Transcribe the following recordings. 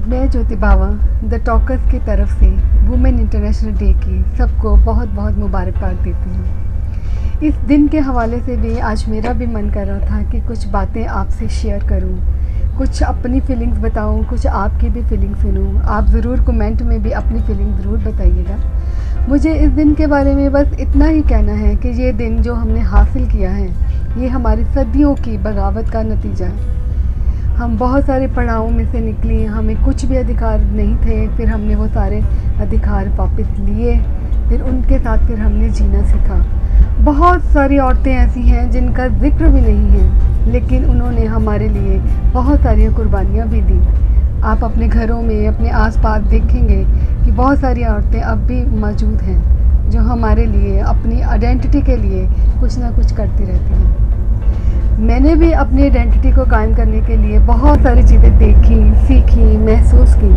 मैं ज्योति बावा the talkers की तरफ से वुमेन इंटरनेशनल डे की सबको बहुत बहुत मुबारकबाद देती हूँ। इस दिन के हवाले से भी आज मेरा भी मन कर रहा था कि कुछ बातें आपसे शेयर करूँ, कुछ अपनी फीलिंग्स बताऊँ, कुछ आपकी भी फीलिंग सुनूँ। आप ज़रूर कमेंट में भी अपनी फीलिंग ज़रूर बताइएगा। मुझे इस दिन के बारे में बस इतना ही कहना है कि ये दिन जो हमने हासिल किया है, ये हमारी सदियों की बगावत का नतीजा है। हम बहुत सारे पड़ावों में से निकली, हमें कुछ भी अधिकार नहीं थे, फिर हमने वो सारे अधिकार वापस लिए, फिर उनके साथ फिर हमने जीना सीखा। बहुत सारी औरतें ऐसी हैं जिनका जिक्र भी नहीं है, लेकिन उन्होंने हमारे लिए बहुत सारी कुर्बानियाँ भी दी। आप अपने घरों में, अपने आसपास देखेंगे कि बहुत सारी औरतें अब भी मौजूद हैं जो हमारे लिए, अपनी आइडेंटिटी के लिए कुछ ना कुछ करती रहती हैं। मैंने भी अपनी आइडेंटिटी को कायम करने के लिए बहुत सारी चीज़ें देखी, सीखी, महसूस की,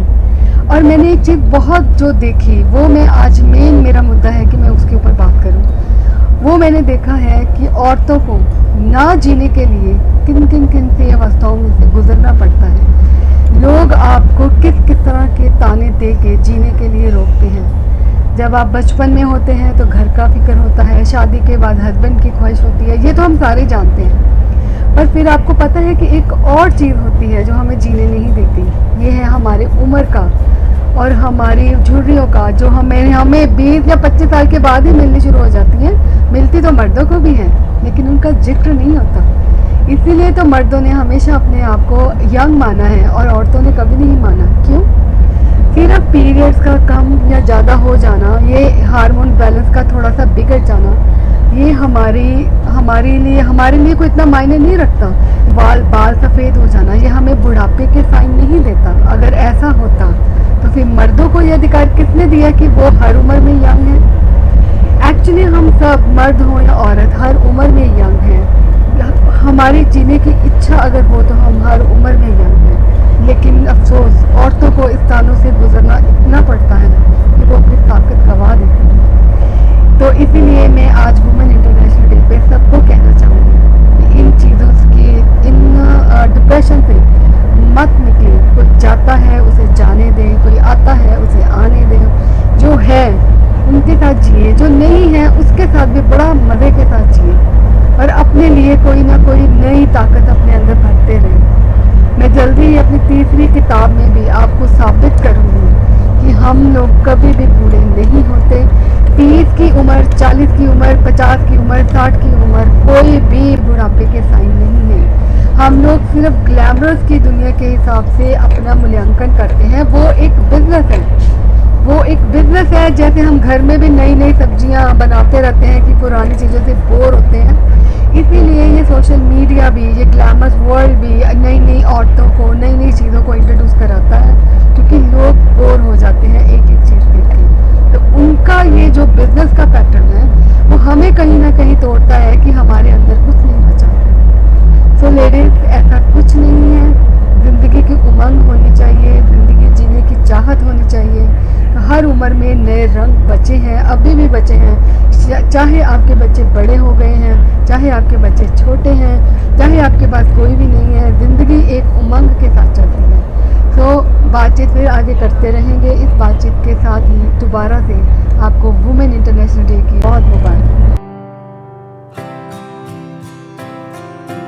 और मैंने एक चीज़ बहुत जो देखी वो मैं आज मेरा मुद्दा है कि मैं उसके ऊपर बात करूं। वो मैंने देखा है कि औरतों को ना जीने के लिए किन से अवस्थाओं में से गुजरना पड़ता है। लोग आपको किस तरह के ताने दे के जीने के लिए रोकते हैं। जब आप बचपन में होते हैं तो घर का फिक्र होता है, शादी के बाद हस्बैंड की ख्वाहिश होती है, ये तो हम सारे जानते हैं। पर फिर आपको पता है कि एक और चीज़ होती है जो हमें जीने नहीं देती। ये है हमारे उम्र का और हमारी झुर्रियों का, जो हमें 20 या 25 साल के बाद ही मिलनी शुरू हो जाती हैं। मिलती तो मर्दों को भी हैं, लेकिन उनका जिक्र नहीं होता। इसीलिए तो मर्दों ने हमेशा अपने आप को यंग माना है और औरतों ने कभी नहीं माना। क्यों? सिर्फ पीरियड्स का कम या ज़्यादा हो जाना, ये हार्मोन बैलेंस का थोड़ा सा बिगड़ जाना, ये हमारे लिए कोई इतना मायने नहीं रखता। बाल सफ़ेद हो जाना, ये हमें बुढ़ापे के साइन नहीं देता। अगर ऐसा होता तो फिर मर्दों को ये अधिकार किसने दिया कि वो हर उम्र में यंग है? एक्चुअली हम सब, मर्द हो या औरत, हर उम्र में यंग हैं। हमारी जीने की इच्छा अगर हो तो हम हर उम्र में यंग हैं, लेकिन अफसोस औरतों को इस तानों से गुजरना इतना पड़ता है कि वो अपनी ताकत गंवा देती हैं। तो इसीलिए मैं आज वुमेन इंटरनेशनल डे पे सबको कहना चाहूँगी कि इन चीज़ों की, इन डिप्रेशन से मत निकले। कोई जाता है उसे जाने दें, कोई आता है उसे आने दें। जो है उनके साथ जिए, जो नहीं है उसके साथ भी बड़ा मज़े के साथ जिए, और अपने लिए कोई ना कोई नई ताकत अपने अंदर भरते रहें। मैं जल्दी ही अपनी तीसरी किताब में भी आपको साबित करूँगी कि हम लोग कभी भी बूढ़े नहीं होते। 30 की उम्र, 40 की उम्र, 50 की उम्र, 60 की उम्र, कोई भी बुढ़ापे के साइन नहीं है। हम लोग सिर्फ ग्लैमरस की दुनिया के हिसाब से अपना मूल्यांकन करते हैं। वो एक बिजनेस है। जैसे हम घर में भी नई नई सब्जियां बनाते रहते हैं कि पुरानी चीज़ों से बोर होते हैं, इसीलिए ये सोशल मीडिया भी, ये ग्लैमरस वर्ल्ड भी नई नई औरतों को, नई नई चीज़ों को इंट्रोड्यूस कराता है, क्योंकि लोग बोर हो जाते हैं एक चीज़ देख के। तो उनका ये जो बिजनेस का पैटर्न है वो हमें कहीं ना कहीं तोड़ता है कि हमारे अंदर कुछ नहीं बचा है। सो लेडीज, ऐसा कुछ नहीं है। ज़िंदगी की उमंग होनी चाहिए, ज़िंदगी जीने की चाहत होनी चाहिए। तो हर उम्र में नए रंग बचे हैं, अभी भी बचे हैं। चाहे आपके बच्चे बड़े हो गए हैं, चाहे आपके बच्चे छोटे हैं, चाहे आपके पास कोई भी नहीं है, ज़िंदगी एक उमंग के साथ चलती है। तो बातचीत फिर आगे करते रहेंगे। इस बातचीत के साथ ही दोबारा से आपको वुमेन इंटरनेशनल डे की बहुत मुबारक।